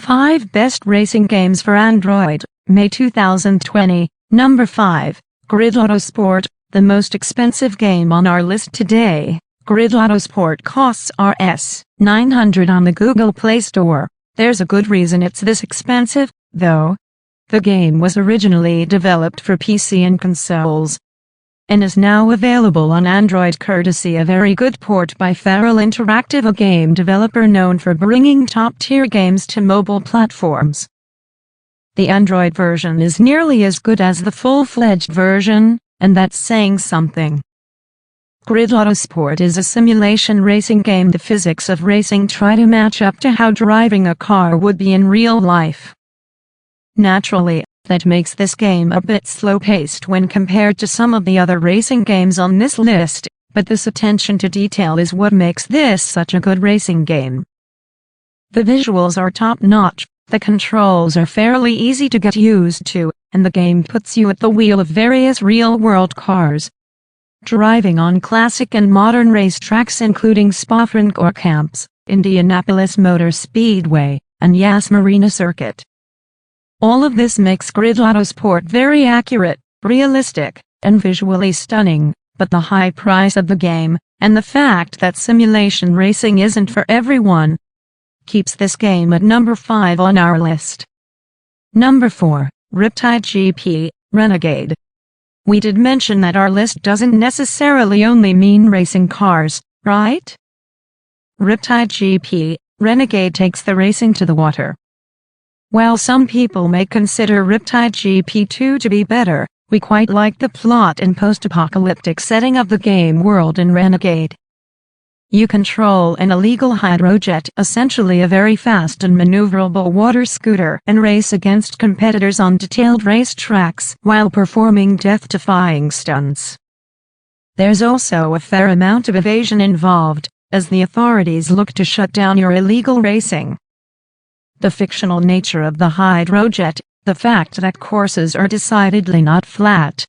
5 Best Racing Games for Android, May 2020. Number 5. Grid Autosport, the most expensive game on our list today. Grid Autosport costs Rs. 900 on the Google Play Store. There's a good reason it's this expensive, though. The game was originally developed for PC and consoles, and is now available on Android courtesy a very good port by Feral Interactive, a game developer known for bringing top-tier games to mobile platforms. The Android version is nearly as good as the full-fledged version, and that's saying something. Grid Autosport is a simulation racing game. The physics of racing try to match up to how driving a car would be in real life. Naturally, that makes this game a bit slow-paced when compared to some of the other racing games on this list, but this attention to detail is what makes this such a good racing game. The visuals are top-notch, the controls are fairly easy to get used to, and the game puts you at the wheel of various real-world cars, driving on classic and modern racetracks including Spa-Francorchamps, Indianapolis Motor Speedway, and Yas Marina Circuit. All of this makes Grid Autosport very accurate, realistic, and visually stunning, but the high price of the game, and the fact that simulation racing isn't for everyone, keeps this game at number 5 on our list. Number 4, Riptide GP Renegade. We did mention that our list doesn't necessarily only mean racing cars, right? Riptide GP Renegade takes the racing to the water. While some people may consider Riptide GP2 to be better, we quite like the plot and post-apocalyptic setting of the game world in Renegade. You control an illegal hydrojet, essentially a very fast and maneuverable water scooter, and race against competitors on detailed racetracks while performing death-defying stunts. There's also a fair amount of evasion involved, as the authorities look to shut down your illegal racing. The fictional nature of the hydrojet, the fact that courses are decidedly not flat,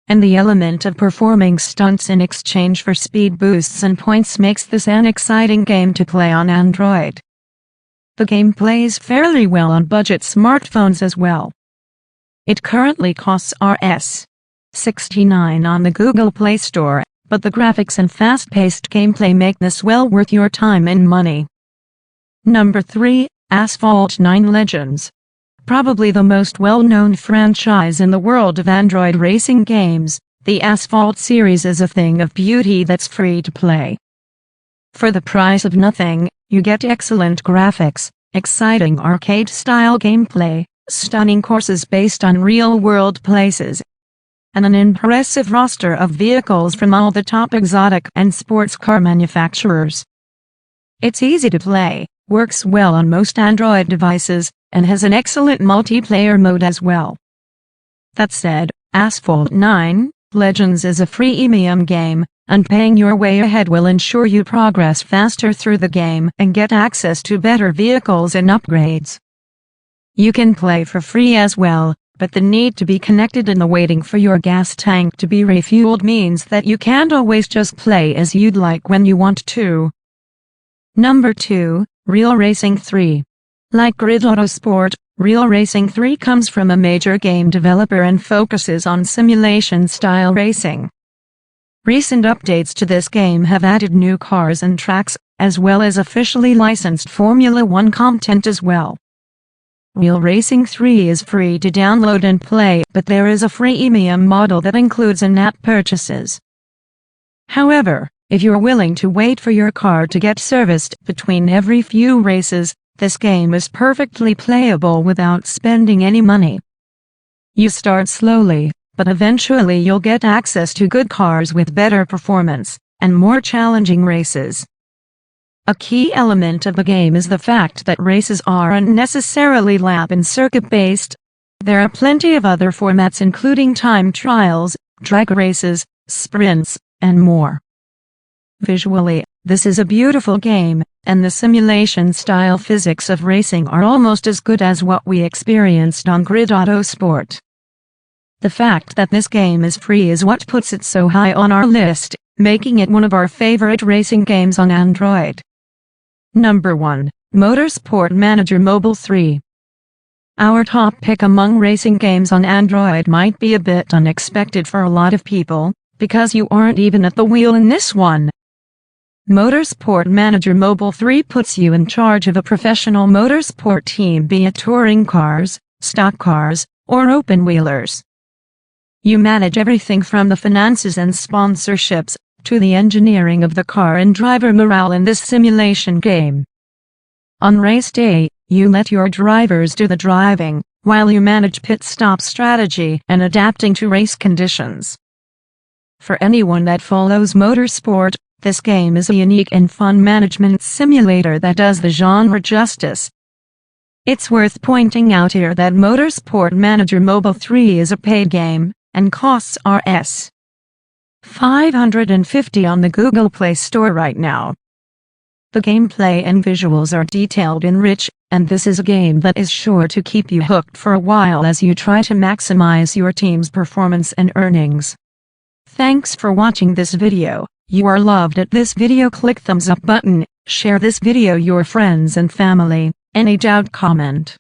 and the element of performing stunts in exchange for speed boosts and points makes this an exciting game to play on Android. The game plays fairly well on budget smartphones as well. It currently costs Rs. 69 on the Google Play Store, but the graphics and fast-paced gameplay make this well worth your time and money. Number 3. Asphalt 9 Legends. Probably the most well-known franchise in the world of Android racing games, the Asphalt series is a thing of beauty that's free to play. For the price of nothing, you get excellent graphics, exciting arcade-style gameplay, stunning courses based on real-world places, and an impressive roster of vehicles from all the top exotic and sports car manufacturers. It's easy to play, works well on most Android devices, and has an excellent multiplayer mode as well. That said, Asphalt 9 Legends is a freemium game, and paying your way ahead will ensure you progress faster through the game and get access to better vehicles and upgrades. You can play for free as well, but the need to be connected and the waiting for your gas tank to be refueled means that you can't always just play as you'd like when you want to. Number 2. Real Racing 3. Like Grid Autosport, Real Racing 3 comes from a major game developer and focuses on simulation-style racing. Recent updates to this game have added new cars and tracks, as well as officially licensed Formula 1 content as well. Real Racing 3 is free to download and play, but there is a freemium model that includes in-app purchases. However, if you're willing to wait for your car to get serviced between every few races, this game is perfectly playable without spending any money. You start slowly, but eventually you'll get access to good cars with better performance, and more challenging races. A key element of the game is the fact that races aren't necessarily lap and circuit-based. There are plenty of other formats including time trials, drag races, sprints, and more. Visually, this is a beautiful game, and the simulation-style physics of racing are almost as good as what we experienced on Grid Autosport. The fact that this game is free is what puts it so high on our list, making it one of our favorite racing games on Android. Number 1. Motorsport Manager Mobile 3. Our top pick among racing games on Android might be a bit unexpected for a lot of people, because you aren't even at the wheel in this one. Motorsport Manager Mobile 3 puts you in charge of a professional motorsport team, be it touring cars, stock cars, or open-wheelers. You manage everything from the finances and sponsorships, to the engineering of the car and driver morale in this simulation game. On race day, you let your drivers do the driving, while you manage pit stop strategy and adapting to race conditions. For anyone that follows motorsport, this game is a unique and fun management simulator that does the genre justice. It's worth pointing out here that Motorsport Manager Mobile 3 is a paid game, and costs Rs. $550 on the Google Play Store right now. The gameplay and visuals are detailed and rich, and this is a game that is sure to keep you hooked for a while as you try to maximize your team's performance and earnings. Thanks for watching this video. You are loved at this video. Click thumbs up button, share this video your friends and family. Any doubt, comment.